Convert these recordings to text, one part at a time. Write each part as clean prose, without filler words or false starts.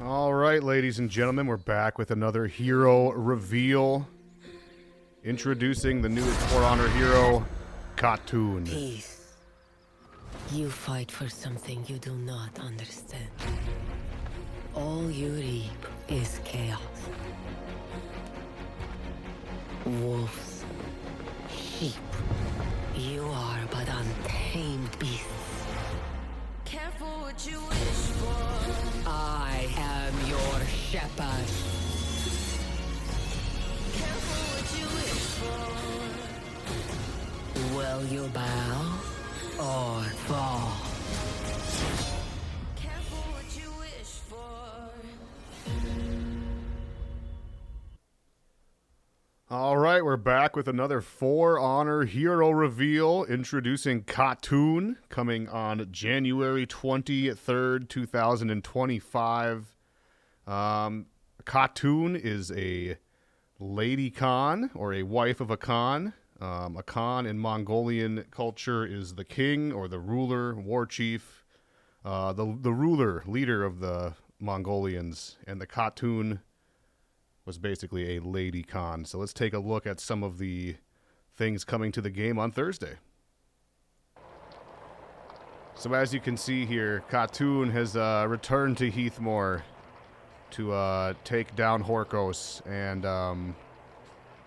All right, ladies and gentlemen, we're back with another hero reveal. Introducing the newest For Honor hero, Khatun. Peace. You fight for something you do not understand. All you reap is chaos. Wolves. Sheep. You are but untamed beasts. Careful what you wish for. I am your shepherd. Careful what you wish for. Will you bow or fall? Careful what you wish for. All right, we're back with another For Honor hero reveal. Introducing Khatun, coming on January 23rd, 2025. Khatun is a lady Khan, or a wife of a Khan. A Khan in Mongolian culture is the king or the ruler, war chief, the ruler, leader of the Mongolians, and the Khatun was basically a lady Khan. So let's take a look at some of the things coming to the game on Thursday. So as you can see here, Khatun has returned to Heathmore to take down Horkos and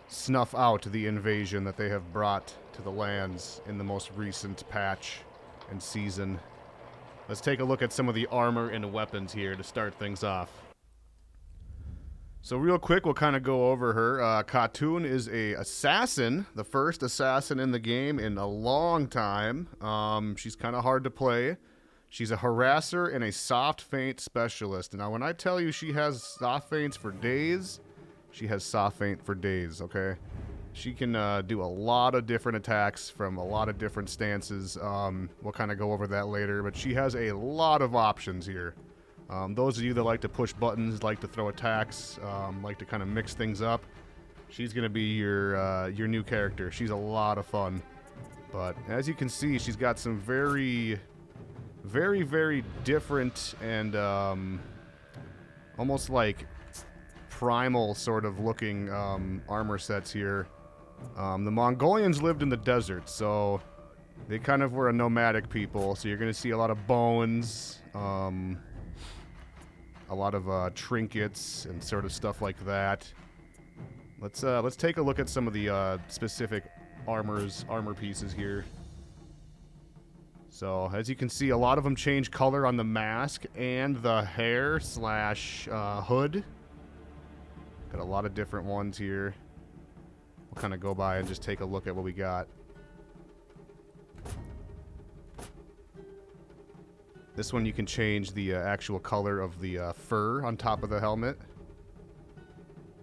snuff out the invasion that they have brought to the lands in the most recent patch and season. Let's take a look at some of the armor and weapons here to start things off. So real quick, we'll kind of go over her. Khatun is a assassin, the first assassin in the game in a long time. She's kind of hard to play. She's a harasser and a soft feint specialist. Now, when I tell you she has soft feints for days, she has soft feint for days, okay? She can do a lot of different attacks from a lot of different stances. We'll kind of go over that later, but she has a lot of options here. Those of you that like to push buttons, like to throw attacks, like to kind of mix things up, she's going to be your new character. She's a lot of fun. But as you can see, she's got some very, very different and almost like primal sort of looking armor sets here. The Mongolians lived in the desert, so they kind of were a nomadic people. So you're going to see a lot of bones, a lot of trinkets and sort of stuff like that. Let's take a look at some of the specific armor pieces here. So as you can see, a lot of them change color on the mask and the hair slash hood. Got a lot of different ones here. We'll kind of go by and just take a look at what we got. This one you can change the actual color of the fur on top of the helmet.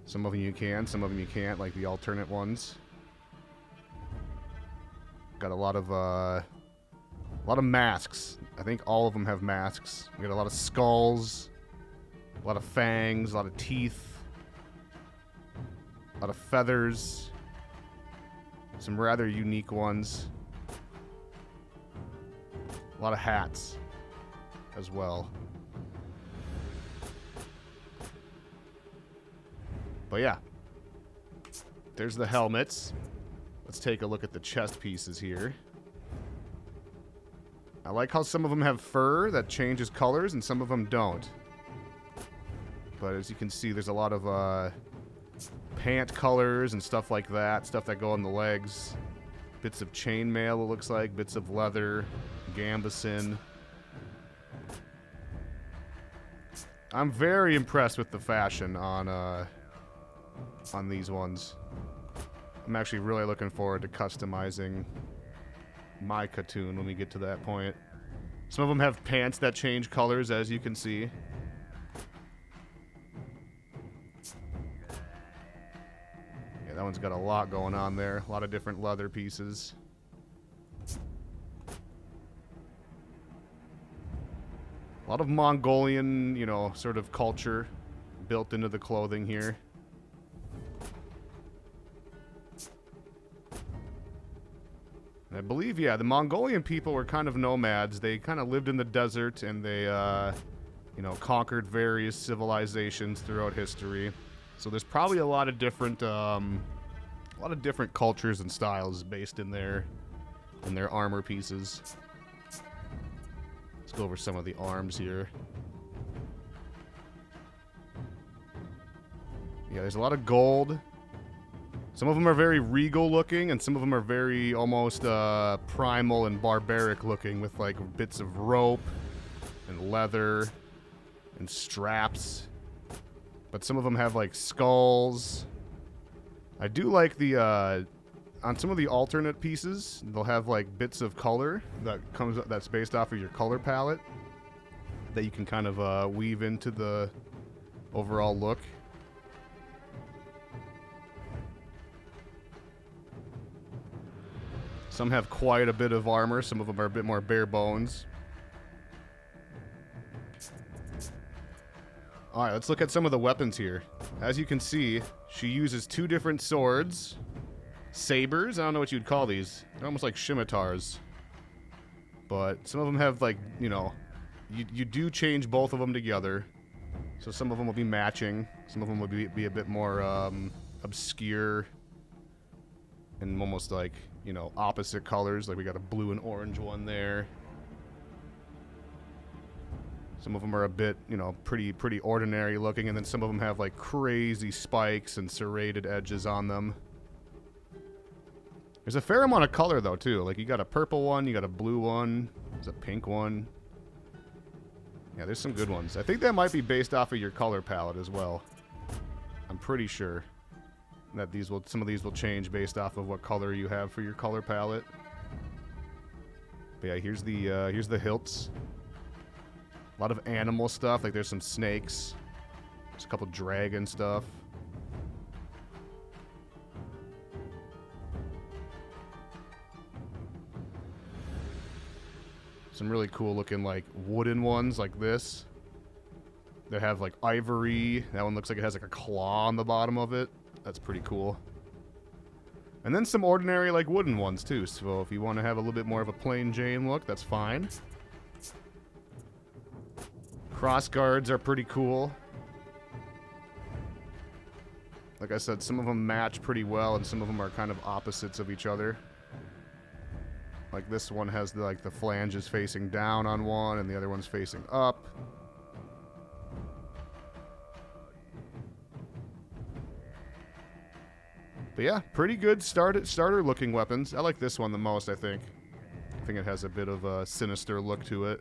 Some of them you can, some of them you can't, like the alternate ones. Got a lot of masks. I think all of them have masks. We got a lot of skulls, a lot of fangs, a lot of teeth, a lot of feathers, some rather unique ones, a lot of hats as well. But yeah, there's the helmets. Let's take a look at the chest pieces here. I like how some of them have fur that changes colors and some of them don't. But as you can see, there's a lot of pant colors and stuff like that, stuff that go on the legs. Bits of chainmail, it looks like, bits of leather, gambeson. I'm very impressed with the fashion on these ones. I'm actually really looking forward to customizing my Khatun when we get to that point. Some of them have pants that change colors, as you can see. Yeah, that one's got a lot going on there. A lot of different leather pieces. A lot of Mongolian, you know, sort of culture built into the clothing here. And I believe, yeah, the Mongolian people were kind of nomads. They kind of lived in the desert, and they you know, conquered various civilizations throughout history. So there's probably a lot of different cultures and styles based in their armor pieces. Let's go over some of the arms here. Yeah, there's a lot of gold. Some of them are very regal looking, and some of them are very almost primal and barbaric looking, with like bits of rope and leather and straps. But some of them have like skulls. I do like the on some of the alternate pieces, they'll have like bits of color that's based off of your color palette that you can kind of weave into the overall look. Some have quite a bit of armor. Some of them are a bit more bare bones. Alright, let's look at some of the weapons here. As you can see, she uses 2 different swords. Sabers? I don't know what you'd call these. They're almost like scimitars. But some of them have, like, you know, you do change both of them together. So some of them will be matching. Some of them will be a bit more obscure. And almost like, you know, opposite colors. Like we got a blue and orange one there. Some of them are a bit, you know, pretty ordinary looking, and then some of them have like crazy spikes and serrated edges on them. There's a fair amount of color though too. Like you got a purple one, you got a blue one, there's a pink one. Yeah, there's some good ones. I think that might be based off of your color palette as well. I'm pretty sure that some of these will change based off of what color you have for your color palette. But yeah, here's the hilts. A lot of animal stuff, like there's some snakes. There's a couple dragon stuff. Some really cool looking like wooden ones like this. They have like ivory. That one looks like it has like a claw on the bottom of it. That's pretty cool. And then some ordinary like wooden ones too. So if you want to have a little bit more of a plain Jane look, that's fine. Cross guards are pretty cool. Like I said, some of them match pretty well, and some of them are kind of opposites of each other. Like this one has the flanges facing down on one, and the other one's facing up. But yeah, pretty good starter looking weapons. I like this one the most, I think. I think it has a bit of a sinister look to it.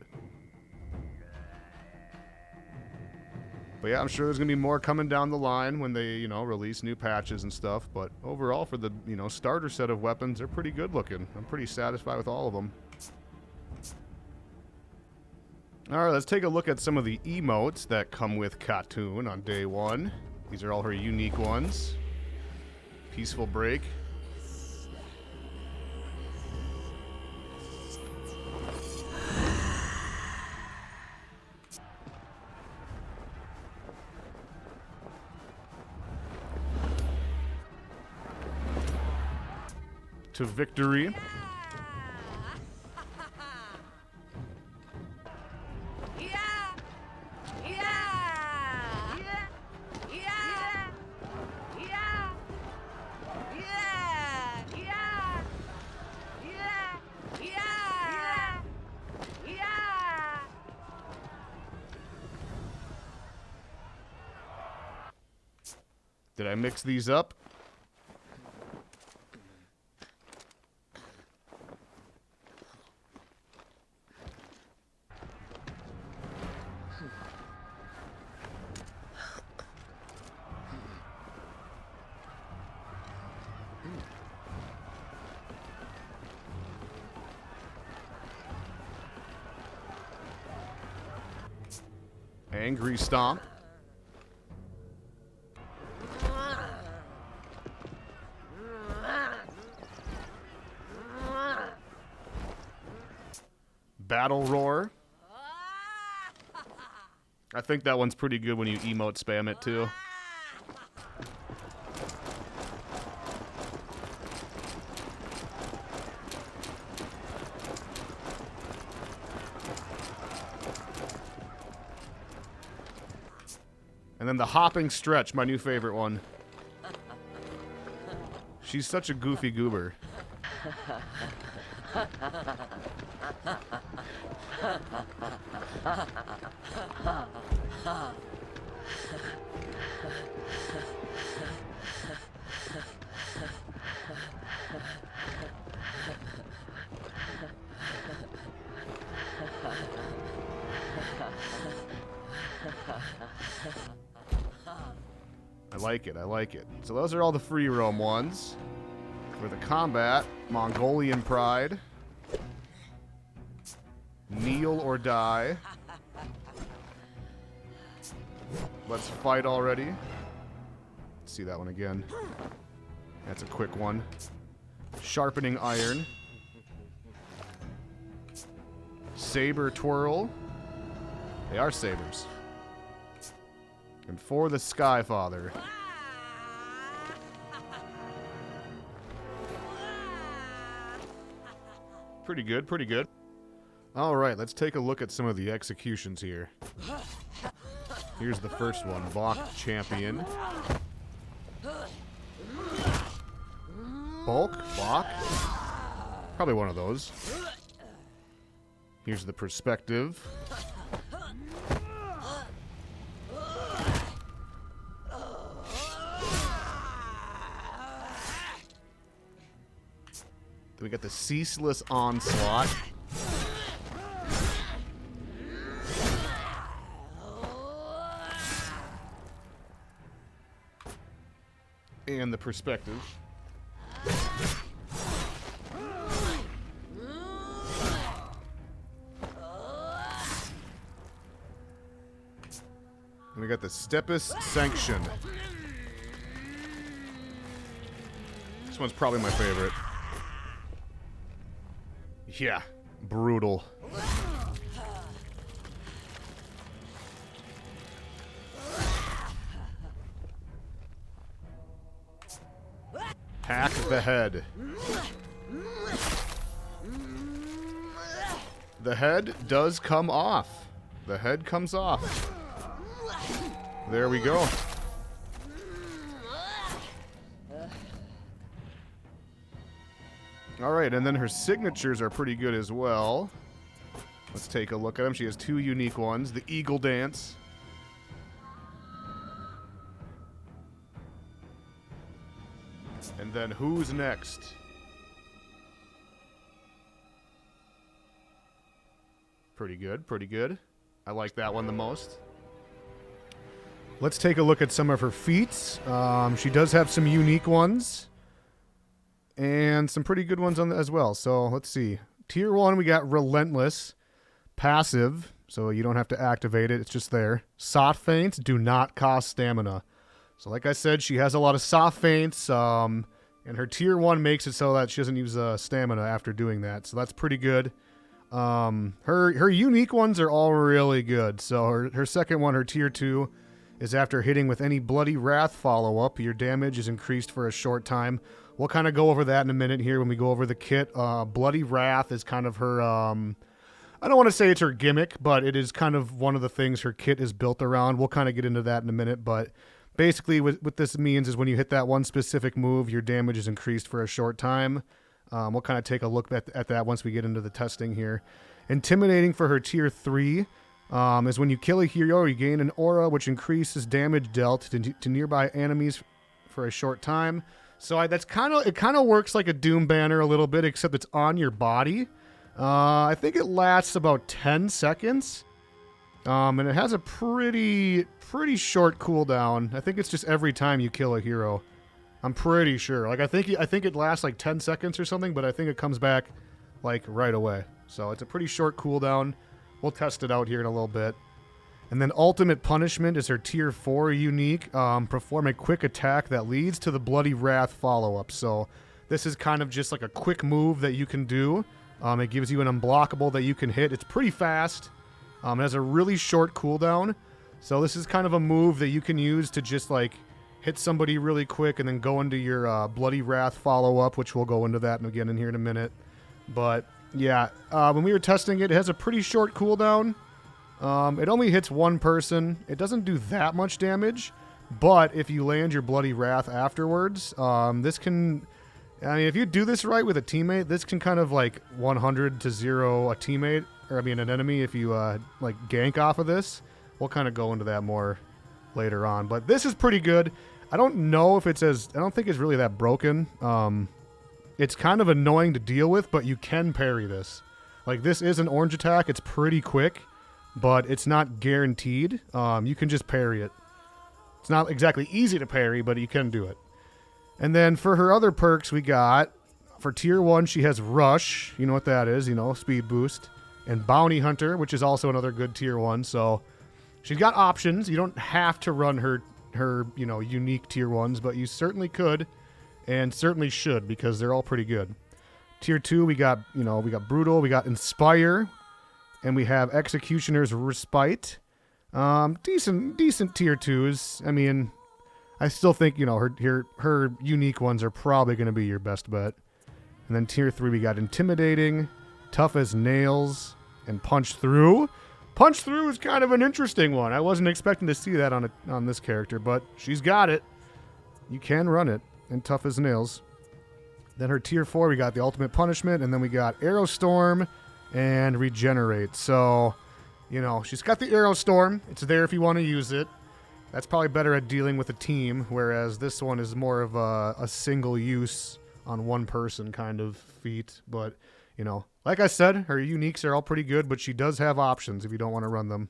But yeah, I'm sure there's going to be more coming down the line when they, you know, release new patches and stuff. But overall, for the, you know, starter set of weapons, they're pretty good looking. I'm pretty satisfied with all of them. Alright, let's take a look at some of the emotes that come with Khatun on day 1. These are all her unique ones. Peaceful break. To victory. Did I mix these up? Angry Stomp. Battle Roar. I think that one's pretty good when you emote spam it too. And then the hopping stretch, my new favorite one. She's such a goofy goober. I like it, I like it. So those are all the free roam ones. For the combat, Mongolian Pride. Kneel or die. Let's fight already. Let's see that one again. That's a quick one. Sharpening Iron. Saber Twirl. They are sabers. And for the Skyfather. Pretty good, pretty good. Alright, let's take a look at some of the executions here. Here's the first one, Bach Champion. Bulk? Bach? Probably one of those. Here's the perspective. Then we got the Ceaseless Onslaught. And the perspective. And we got the Steppist Sanction. This one's probably my favorite. Yeah, brutal. Hack the head. The head does come off. The head comes off. There we go. Alright, and then her signatures are pretty good as well. Let's take a look at them. She has two unique ones. The Eagle Dance. And then who's next? Pretty good, pretty good. I like that one the most. Let's take a look at some of her feats. She does have some unique ones. And some pretty good ones on as well. So let's see. Tier 1, we got Relentless. Passive, so you don't have to activate it. It's just there. Soft feints do not cost stamina. So like I said, she has a lot of soft feints. And her tier 1 makes it so that she doesn't use stamina after doing that. So that's pretty good. Her unique ones are all really good. So her second one, her tier 2, is after hitting with any Bloody Wrath follow-up, your damage is increased for a short time. We'll kind of go over that in a minute here when we go over the kit. Bloody Wrath is kind of her, I don't want to say it's her gimmick, but it is kind of one of the things her kit is built around. We'll kind of get into that in a minute, but basically what this means is when you hit that one specific move, your damage is increased for a short time. We'll kind of take a look at that once we get into the testing here. Intimidating for her tier 3 is when you kill a hero, you gain an aura which increases damage dealt to nearby enemies for a short time. So it kind of works like a Doom banner a little bit, except it's on your body. I think it lasts about 10 seconds. And it has a pretty short cooldown. I think it's just every time you kill a hero. I'm pretty sure. Like I think it lasts like 10 seconds or something, but I think it comes back like right away. So it's a pretty short cooldown. We'll test it out here in a little bit. And then Ultimate Punishment is her tier 4 unique. Perform a quick attack that leads to the Bloody Wrath follow-up. So this is kind of just like a quick move that you can do. It gives you an unblockable that you can hit. It's pretty fast. It has a really short cooldown. So this is kind of a move that you can use to just like hit somebody really quick and then go into your Bloody Wrath follow-up, which we'll go into that again in here in a minute. But yeah, when we were testing it, it has a pretty short cooldown. It only hits one person. It doesn't do that much damage, but if you land your Bloody Wrath afterwards, this can... I mean, if you do this right with a teammate, this can kind of like 100 to 0 a teammate, or I mean an enemy if you like gank off of this. We'll kind of go into that more later on, but this is pretty good. I don't know if it's as... I don't think it's really that broken. It's kind of annoying to deal with, but you can parry this. Like, this is an orange attack. It's pretty quick, but it's not guaranteed. You can just parry it. It's not exactly easy to parry, but you can do it. And then for her other perks, we got, for tier 1, she has Rush. You know what that is, you know, speed boost. And Bounty Hunter, which is also another good tier 1. So she's got options. You don't have to run her you know, unique tier 1s, but you certainly could and certainly should because they're all pretty good. Tier 2, we got, you know, we got Brutal, we got Inspire, and we have Executioner's Respite. Decent tier 2s. I mean, I still think, you know, her unique ones are probably going to be your best bet. And then tier 3, we got Intimidating, Tough as Nails, and Punch Through. Punch Through is kind of an interesting one. I wasn't expecting to see that on this character, but she's got it. You can run it, and Tough as Nails. Then her tier 4, we got the Ultimate Punishment, and then we got Arrow Storm and Regenerate. So, you know, she's got the Arrow Storm. It's there if you want to use it. That's probably better at dealing with a team, whereas this one is more of a single use on one person kind of feat. But, you know, like I said, her uniques are all pretty good, but she does have options if you don't want to run them.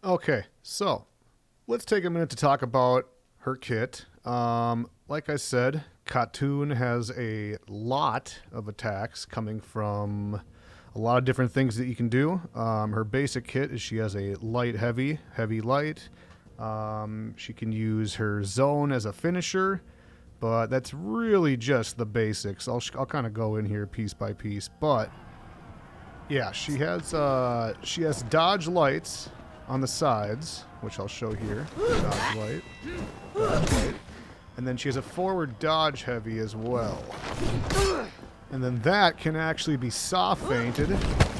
Okay, so let's take a minute to talk about her kit. Like I said, Khatun has a lot of attacks coming from a lot of different things that you can do. Her basic kit is she has a light, heavy, heavy, light. She can use her zone as a finisher, but that's really just the basics. I'll kind of go in here piece by piece, but yeah, she has dodge lights on the sides, which I'll show here. Dodge light, and then she has a forward dodge heavy as well. And then that can actually be soft feinted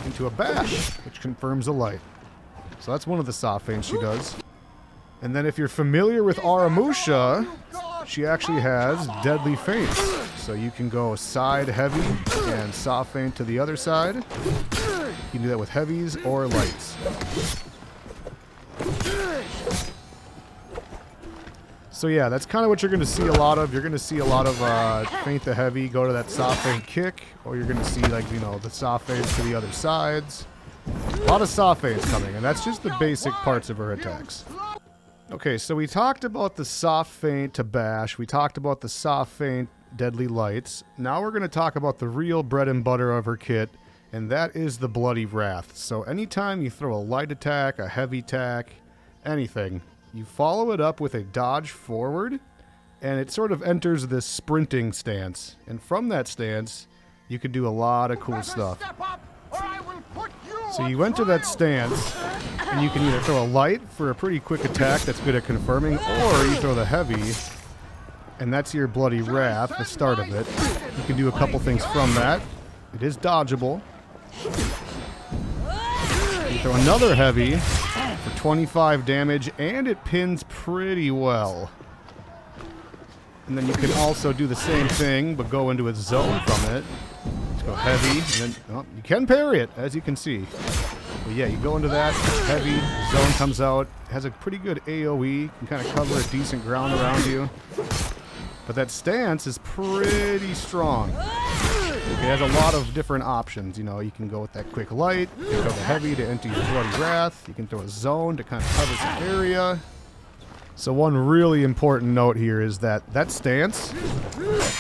into a bash, which confirms a light. So that's one of the soft feints she does. And then if you're familiar with Aramusha, she actually has deadly feints. So you can go side heavy and soft feint to the other side. You can do that with heavies or lights. So yeah, that's kind of what you're going to see a lot of. You're going to see a lot of feint the heavy, go to that soft feint kick, or you're going to see, like, you know, the soft feints to the other sides. A lot of soft feints coming, and that's just the basic parts of her attacks. Okay, so we talked about the soft feint to bash. We talked about the soft feint deadly lights. Now we're going to talk about the real bread and butter of her kit, and that is the Bloody Wrath. So anytime you throw a light attack, a heavy attack, anything, you follow it up with a dodge forward, and it sort of enters this sprinting stance. And from that stance, you can do a lot of cool stuff. So you enter that stance, and you can either throw a light for a pretty quick attack that's good at confirming, or you throw the heavy, and that's your Bloody Wrath, the start of it. You can do a couple things from that. It is dodgeable. You throw another heavy for 25 damage, and it pins pretty well. And then you can also do the same thing, but go into a zone from it. Let's go heavy, and then you can parry it, as you can see. But yeah, you go into that, heavy, zone comes out, has a pretty good AoE, can kind of cover a decent ground around you. But that stance is pretty strong. It has a lot of different options. You know, you can go with that quick light, you can go the heavy to enter your Bloody Wrath, you can throw a zone to kind of cover some area. So one really important note here is that that stance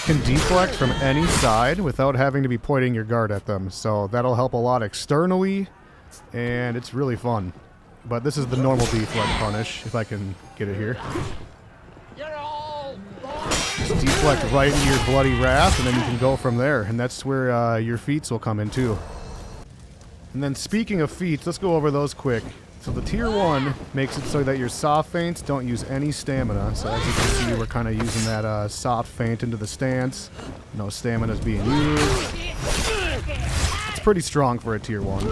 can deflect from any side without having to be pointing your guard at them. So that'll help a lot externally, and it's really fun. But this is the normal deflect punish, if I can get it here. Just deflect right into your Bloody Wrath, and then you can go from there. And that's where your feats will come in too. And then speaking of feats, let's go over those quick. So the tier 1 makes it so that your soft feints don't use any stamina. So as you can see, we're kind of using that soft feint into the stance. No stamina is being used. It's pretty strong for a tier 1.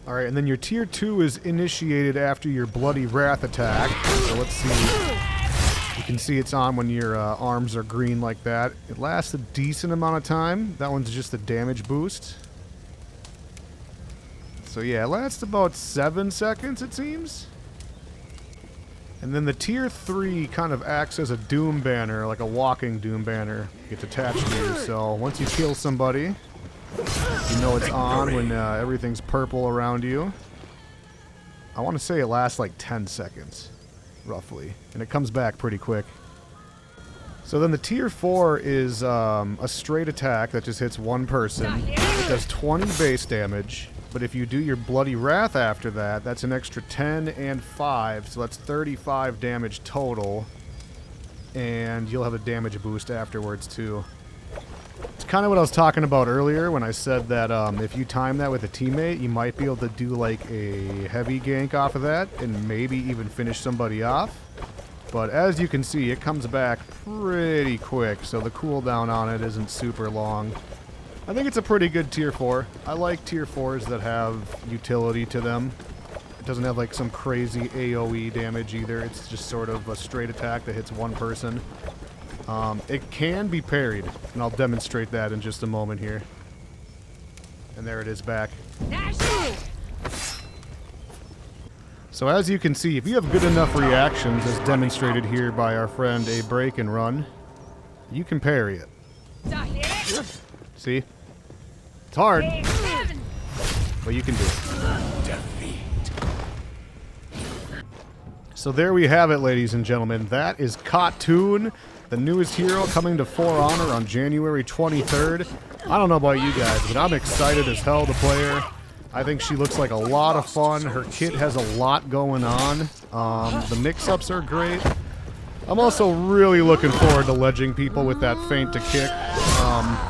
Alright, and then your tier 2 is initiated after your Bloody Wrath attack. So let's see. You can see it's on when your arms are green like that. It lasts a decent amount of time. That one's just a damage boost. So yeah, it lasts about 7 seconds, it seems. And then the tier 3 kind of acts as a doom banner, like a walking doom banner. Gets attached to you. So once you kill somebody, you know it's on when everything's purple around you. I want to say it lasts like 10 seconds, roughly. And it comes back pretty quick. So then the tier 4 is a straight attack that just hits one person. It does 20 base damage. But if you do your Bloody Wrath after that, that's an extra 10 and 5. So that's 35 damage total. And you'll have a damage boost afterwards too. It's kind of what I was talking about earlier when I said that if you time that with a teammate, you might be able to do like a heavy gank off of that and maybe even finish somebody off. But as you can see, it comes back pretty quick, so the cooldown on it isn't super long. I think it's a pretty good tier 4. I like tier 4s that have utility to them. It doesn't have like some crazy AoE damage either. It's just sort of a straight attack that hits one person. It can be parried, and I'll demonstrate that in just a moment here. And there it is back. So as you can see, if you have good enough reactions, as demonstrated here by our friend A Break and Run, you can parry it. See? It's hard, but you can do it. So there we have it, ladies and gentlemen. That is Khatun, the newest hero coming to For Honor on January 23rd. I don't know about you guys, but I'm excited as hell to play her. I think she looks like a lot of fun. Her kit has a lot going on. The mix-ups are great. I'm also really looking forward to ledging people with that feint to kick.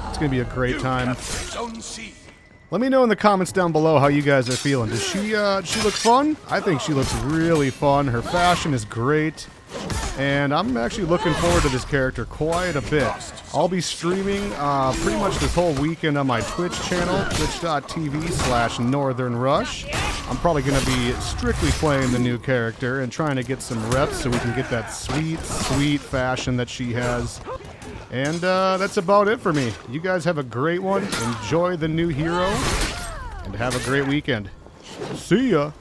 It's going to be a great time. Let me know in the comments down below how you guys are feeling. Does she look fun? I think she looks really fun. Her fashion is great. And I'm actually looking forward to this character quite a bit. I'll be streaming pretty much this whole weekend on my Twitch channel, twitch.tv/NorthernxRush. I'm probably going to be strictly playing the new character and trying to get some reps so we can get that sweet, sweet fashion that she has. And that's about it for me. You guys have a great one. Enjoy the new hero. And have a great weekend. See ya!